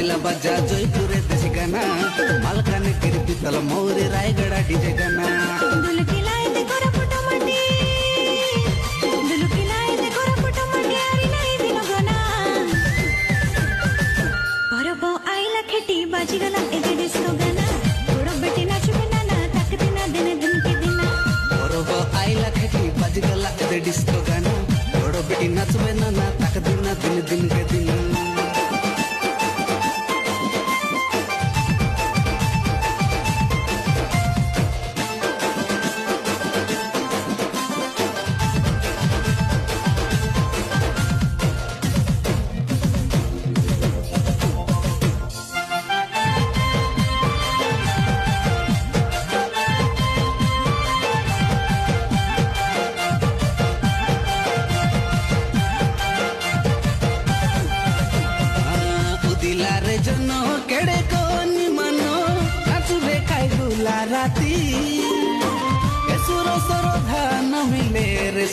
पहिला बजा जयपुर देशी गाना मालकानगिरी पितल मौरे रायगड़ा डीजे गाना बाजीगला एदे डिस्को गाना थोड़ा बेटी नाच बिना ना तक दिना दिन के दिना बरोब आइला खेती बाजीगला एदे डिस्को गाना थोड़ा बेटी नाच बिना ना तक दिना दिन के दिना जनो केड़े कोनी मनो नाचुबे खाई गुला राती सुरो सरो धान मिले रे